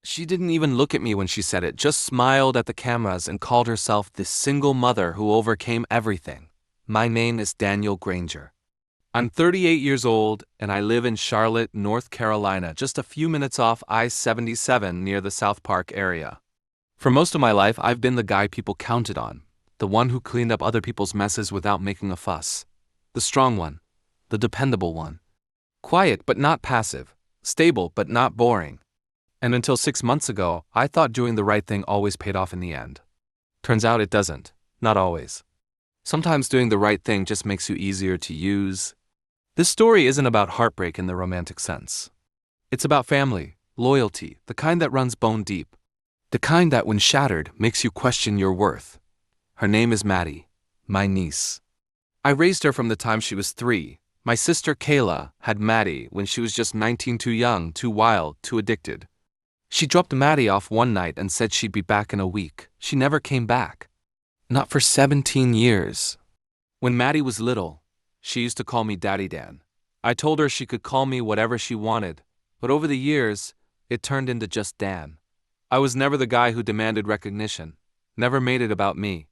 She didn't even look at me when she said it, just smiled at the cameras and called herself the single mother who overcame everything. My name is Daniel Granger. I'm 38 years old, and I live in Charlotte, North Carolina, just a few minutes off I-77 near the South Park area. For most of my life, I've been the guy people counted on, the one who cleaned up other people's messes without making a fuss. The strong one, the dependable one. Quiet but not passive, stable but not boring. And until 6 months ago, I thought doing the right thing always paid off in the end. Turns out it doesn't, not always. Sometimes doing the right thing just makes you easier to use. This story isn't about heartbreak in the romantic sense. It's about family, loyalty, the kind that runs bone deep. The kind that, when shattered, makes you question your worth. Her name is Maddie, my niece. I raised her from the time she was 3. My sister Kayla had Maddie when she was just 19, too young, too wild, too addicted. She dropped Maddie off one night and said she'd be back in a week. She never came back. Not for 17 years. When Maddie was little, she used to call me Daddy Dan. I told her she could call me whatever she wanted, but over the years, it turned into just Dan. I was never the guy who demanded recognition, never made it about me.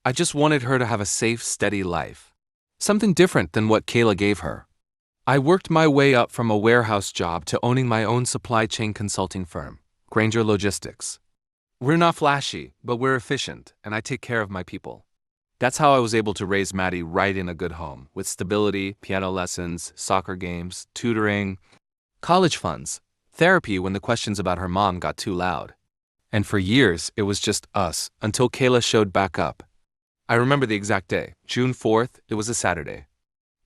I just wanted her to have a safe, steady life. Something different than what Kayla gave her. I worked my way up from a warehouse job to owning my own supply chain consulting firm, Granger Logistics. We're not flashy, but we're efficient, and I take care of my people. That's how I was able to raise Maddie right in a good home, with stability, piano lessons, soccer games, tutoring, college funds, therapy when the questions about her mom got too loud. And for years, it was just us, until Kayla showed back up. I remember the exact day, June 4th, it was a Saturday.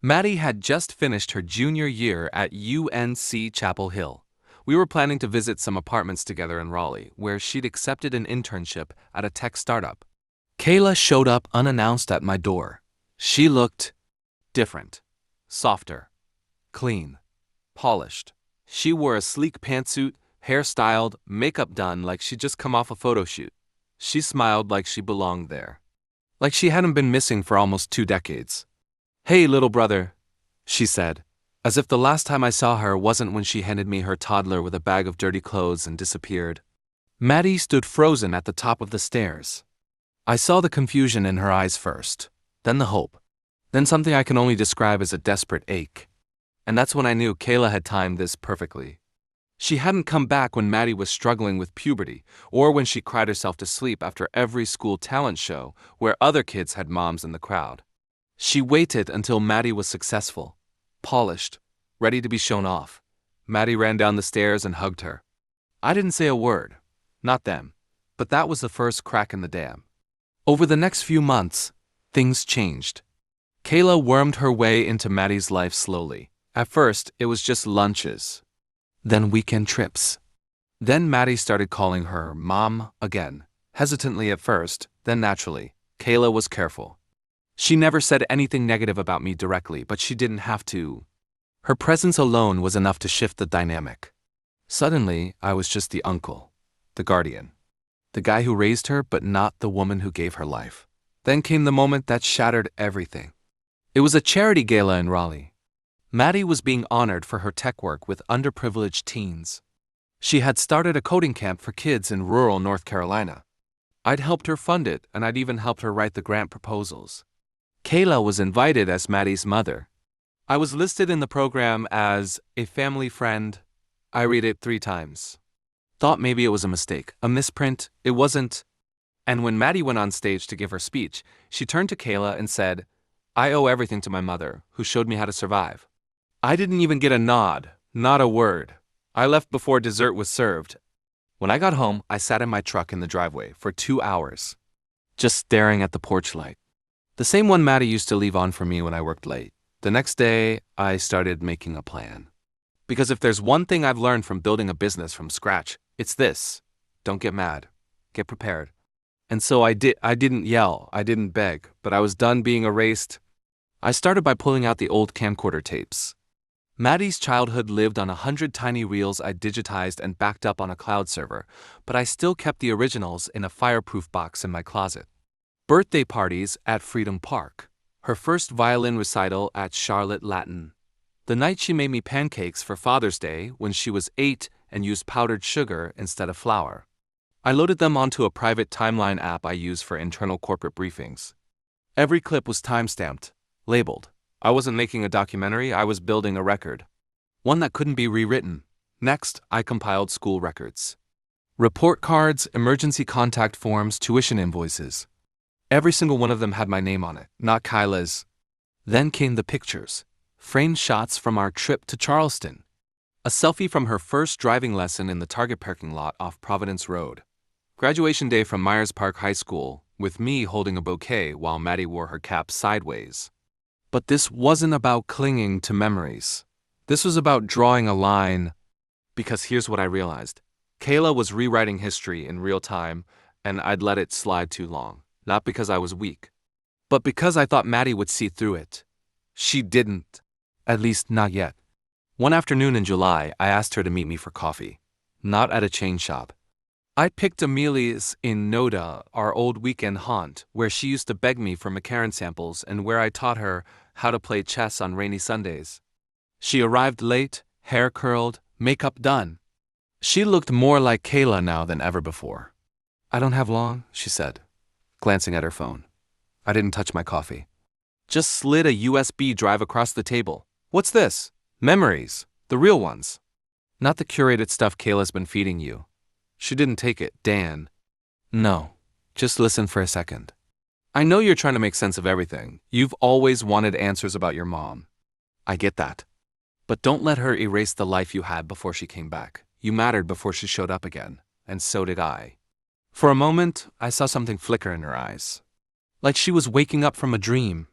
Maddie had just finished her junior year at UNC Chapel Hill. We were planning to visit some apartments together in Raleigh, where she'd accepted an internship at a tech startup. Kayla showed up unannounced at my door. She looked different, softer, clean, polished. She wore a sleek pantsuit, hair styled, makeup done like she'd just come off a photo shoot. She smiled like she belonged there, like she hadn't been missing for almost 2 decades. "Hey, little brother," she said, as if the last time I saw her wasn't when she handed me her toddler with a bag of dirty clothes and disappeared. Maddie stood frozen at the top of the stairs. I saw the confusion in her eyes first, then the hope, then something I can only describe as a desperate ache. And that's when I knew Kayla had timed this perfectly. She hadn't come back when Maddie was struggling with puberty, or when she cried herself to sleep after every school talent show where other kids had moms in the crowd. She waited until Maddie was successful, polished, ready to be shown off. Maddie ran down the stairs and hugged her. I didn't say a word, not then, but that was the first crack in the dam. Over the next few months, things changed. Kayla wormed her way into Maddie's life slowly. At first, it was just lunches, then weekend trips. Then Maddie started calling her Mom again, hesitantly at first, then naturally. Kayla was careful. She never said anything negative about me directly, but she didn't have to. Her presence alone was enough to shift the dynamic. Suddenly, I was just the uncle, the guardian, the guy who raised her but not the woman who gave her life. Then came the moment that shattered everything. It was a charity gala in Raleigh. Maddie was being honored for her tech work with underprivileged teens. She had started a coding camp for kids in rural North Carolina. I'd helped her fund it, and I'd even helped her write the grant proposals. Kayla was invited as Maddie's mother. I was listed in the program as a family friend. I read it 3 times. Thought maybe it was a mistake, a misprint. It wasn't. And when Maddie went on stage to give her speech, she turned to Kayla and said, "I owe everything to my mother, who showed me how to survive." I didn't even get a nod, not a word. I left before dessert was served. When I got home, I sat in my truck in the driveway for 2 hours, just staring at the porch light. The same one Maddie used to leave on for me when I worked late. The next day, I started making a plan. Because if there's one thing I've learned from building a business from scratch, it's this: don't get mad, get prepared. And so I didn't yell, I didn't beg, but I was done being erased. I started by pulling out the old camcorder tapes. Maddie's childhood lived on 100 tiny reels I digitized and backed up on a cloud server, but I still kept the originals in a fireproof box in my closet. Birthday parties at Freedom Park. Her first violin recital at Charlotte Latin. The night she made me pancakes for Father's Day when she was 8 and used powdered sugar instead of flour. I loaded them onto a private timeline app I use for internal corporate briefings. Every clip was timestamped, labeled. I wasn't making a documentary, I was building a record. One that couldn't be rewritten. Next, I compiled school records. Report cards, emergency contact forms, tuition invoices. Every single one of them had my name on it, not Kyla's. Then came the pictures. Framed shots from our trip to Charleston. A selfie from her first driving lesson in the Target parking lot off Providence Road. Graduation day from Myers Park High School, with me holding a bouquet while Maddie wore her cap sideways. But this wasn't about clinging to memories. This was about drawing a line. Because here's what I realized. Kayla was rewriting history in real time, and I'd let it slide too long. Not because I was weak, but because I thought Maddie would see through it. She didn't. At least not yet. One afternoon in July, I asked her to meet me for coffee. Not at a chain shop. I picked Amelia's in Noda, our old weekend haunt, where she used to beg me for McCarran samples and where I taught her how to play chess on rainy Sundays. She arrived late, hair curled, makeup done. She looked more like Kayla now than ever before. "I don't have long," she said, glancing at her phone. I didn't touch my coffee. Just slid a USB drive across the table. "What's this?" "Memories. The real ones. Not the curated stuff Kayla's been feeding you." She didn't take it, Dan. "No. Just listen for a second. I know you're trying to make sense of everything. You've always wanted answers about your mom. I get that. But don't let her erase the life you had before she came back. You mattered before she showed up again, and so did I." For a moment, I saw something flicker in her eyes. Like she was waking up from a dream.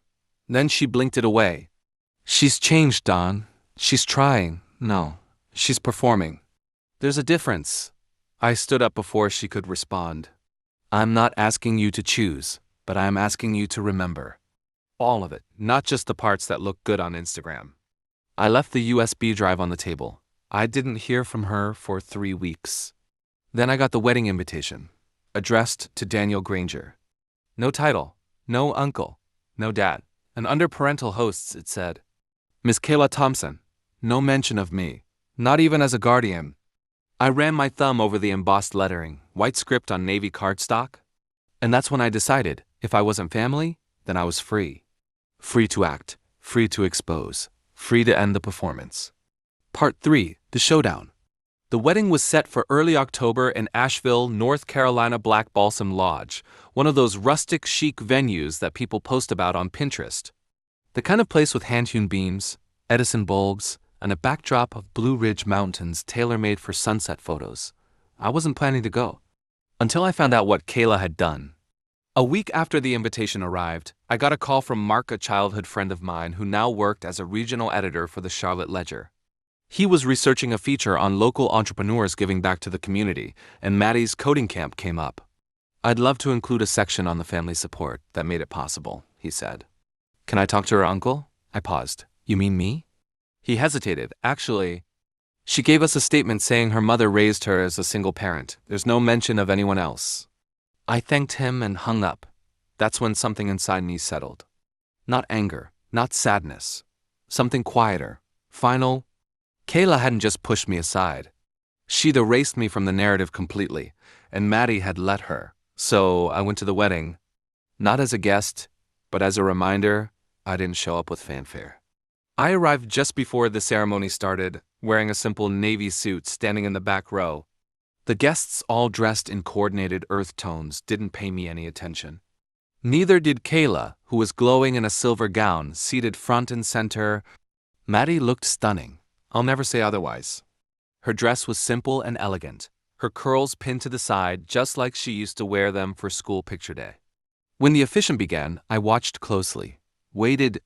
Then she blinked it away. "She's changed, Don. She's trying. No, she's performing. There's a difference." I stood up before she could respond. "I'm not asking you to choose, but I'm asking you to remember. All of it, not just the parts that look good on Instagram." I left the USB drive on the table. I didn't hear from her for 3 weeks. Then I got the wedding invitation, addressed to Daniel Granger. No title, no uncle, no dad. And under parental hosts it said, "Miss Kayla Thompson." No mention of me, not even as a guardian. I ran my thumb over the embossed lettering, white script on navy cardstock. And that's when I decided, if I wasn't family, then I was free. Free to act, free to expose, free to end the performance. Part 3, the showdown. The wedding was set for early October in Asheville, North Carolina Black Balsam Lodge, one of those rustic chic venues that people post about on Pinterest. The kind of place with hand-hewn beams, Edison bulbs, and a backdrop of Blue Ridge Mountains tailor-made for sunset photos. I wasn't planning to go, until I found out what Kayla had done. A week after the invitation arrived, I got a call from Mark, a childhood friend of mine who now worked as a regional editor for the Charlotte Ledger. He was researching a feature on local entrepreneurs giving back to the community, and Maddie's coding camp came up. "I'd love to include a section on the family support that made it possible," he said. "Can I talk to her uncle?" I paused. "You mean me?" He hesitated. "Actually, she gave us a statement saying her mother raised her as a single parent. There's no mention of anyone else." I thanked him and hung up. That's when something inside me settled. Not anger, not sadness. Something quieter, final. Kayla hadn't just pushed me aside. She'd erased me from the narrative completely, and Maddie had let her. So I went to the wedding, not as a guest, but as a reminder I didn't show up with fanfare. I arrived just before the ceremony started, wearing a simple navy suit, standing in the back row. The guests, all dressed in coordinated earth tones, didn't pay me any attention. Neither did Kayla, who was glowing in a silver gown, seated front and center. Maddie looked stunning. I'll never say otherwise. Her dress was simple and elegant, her curls pinned to the side just like she used to wear them for school picture day. When the officiant began, I watched closely, waited,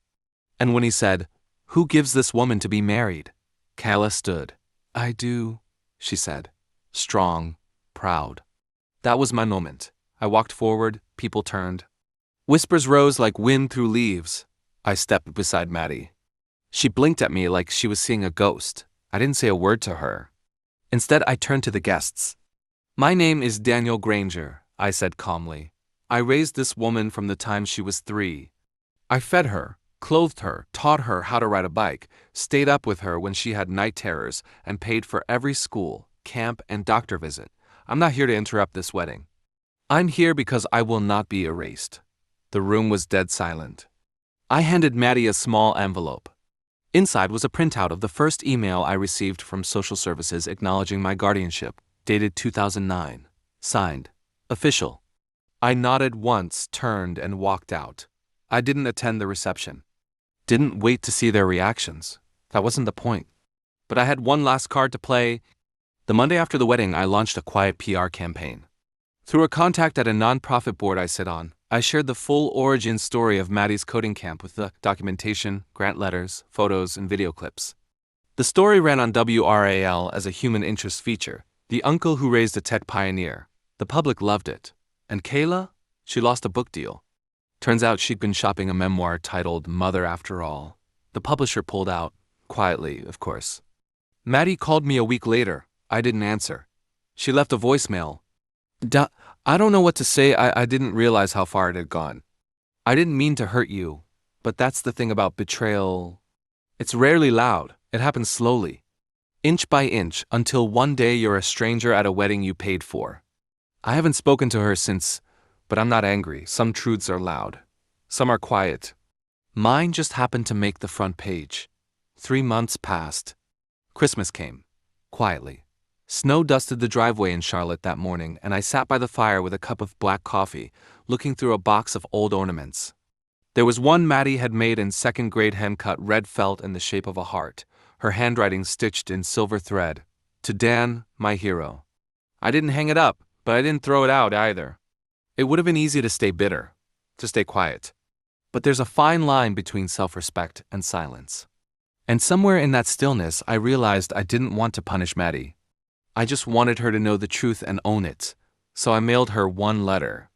and when he said, "Who gives this woman to be married?" Kayla stood. "I do," she said, strong, proud. That was my moment. I walked forward, people turned. Whispers rose like wind through leaves. I stepped beside Maddie. She blinked at me like she was seeing a ghost. I didn't say a word to her. Instead, I turned to the guests. "My name is Daniel Granger," I said calmly. "I raised this woman from the time she was 3. I fed her, clothed her, taught her how to ride a bike, stayed up with her when she had night terrors, and paid for every school, camp, and doctor visit. I'm not here to interrupt this wedding. I'm here because I will not be erased. The room was dead silent. I handed Maddie a small envelope. Inside was a printout of the first email I received from social services acknowledging my guardianship, dated 2009. Signed, Official. I nodded once, turned, and walked out. I didn't attend the reception. Didn't wait to see their reactions. That wasn't the point. But I had one last card to play. The Monday after the wedding, I launched a quiet PR campaign. Through a contact at a nonprofit board I sit on, I shared the full origin story of Maddie's coding camp with the documentation, grant letters, photos, and video clips. The story ran on WRAL as a human interest feature, the uncle who raised a tech pioneer. The public loved it. And Kayla? She lost a book deal. Turns out she'd been shopping a memoir titled Mother After All. The publisher pulled out, quietly, of course. Maddie called me a week later. I didn't answer. She left a voicemail. I don't know what to say. I didn't realize how far it had gone. I didn't mean to hurt you, but that's the thing about betrayal. It's rarely loud. It happens slowly, inch by inch, until one day you're a stranger at a wedding you paid for. I haven't spoken to her since, but I'm not angry. Some truths are loud. Some are quiet. Mine just happened to make the front page. 3 months passed. Christmas came. Quietly. Snow dusted the driveway in Charlotte that morning, and I sat by the fire with a cup of black coffee, looking through a box of old ornaments. There was one Maddie had made in second grade, hand-cut red felt in the shape of a heart, her handwriting stitched in silver thread. To Dan, my hero. I didn't hang it up, but I didn't throw it out either. It would have been easy to stay bitter, to stay quiet. But there's a fine line between self-respect and silence. And somewhere in that stillness, I realized I didn't want to punish Maddie. I just wanted her to know the truth and own it. So I mailed her one letter.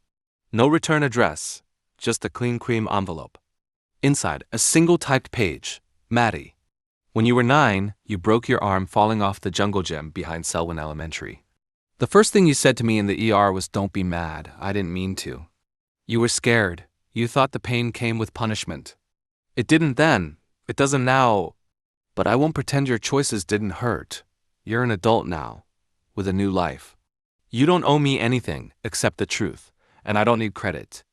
No return address, just a clean cream envelope. Inside, a single typed page. Maddie. When you were 9, you broke your arm falling off the jungle gym behind Selwyn Elementary. The first thing you said to me in the ER was, "Don't be mad. I didn't mean to." You were scared. You thought the pain came with punishment. It didn't then. It doesn't now. But I won't pretend your choices didn't hurt. You're an adult now, with a new life. You don't owe me anything except the truth, and I don't need credit.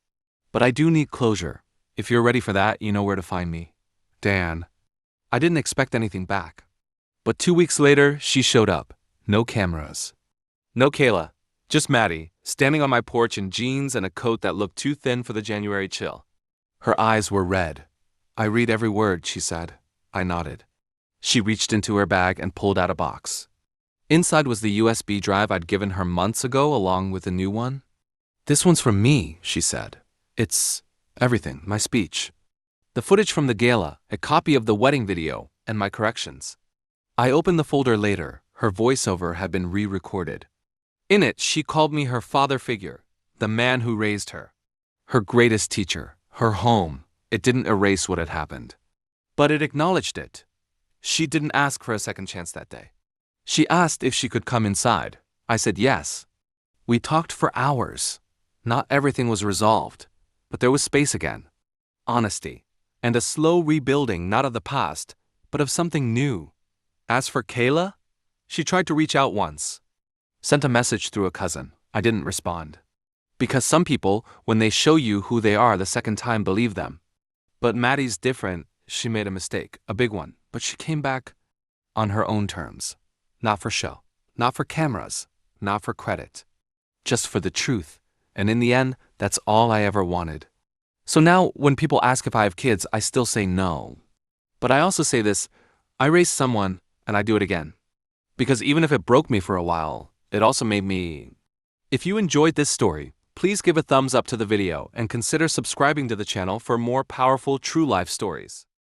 But I do need closure. If you're ready for that, you know where to find me. Dan. I didn't expect anything back. But 2 weeks later, she showed up. No cameras. No Kayla. Just Maddie, standing on my porch in jeans and a coat that looked too thin for the January chill. Her eyes were red. "I read every word," she said. I nodded. She reached into her bag and pulled out a box. Inside was the USB drive I'd given her months ago, along with a new one. "This one's from me," she said. "It's everything, my speech. The footage from the gala, a copy of the wedding video, and my corrections." I opened the folder later. Her voiceover had been re-recorded. In it, she called me her father figure, the man who raised her. Her greatest teacher, her home. It didn't erase what had happened. But it acknowledged it. She didn't ask for a second chance that day. She asked if she could come inside. I said yes. We talked for hours. Not everything was resolved, but there was space again. Honesty. And a slow rebuilding, not of the past, but of something new. As for Kayla, she tried to reach out once. Sent a message through a cousin. I didn't respond. Because some people, when they show you who they are the second time, believe them. But Maddie's different. She made a mistake, a big one, but she came back on her own terms. Not for show, not for cameras, not for credit. Just for the truth. And in the end, that's all I ever wanted. So now, when people ask if I have kids, I still say no. But I also say this, I raised someone, and I do it again. Because even if it broke me for a while, it also made me... If you enjoyed this story, please give a thumbs up to the video and consider subscribing to the channel for more powerful true life stories.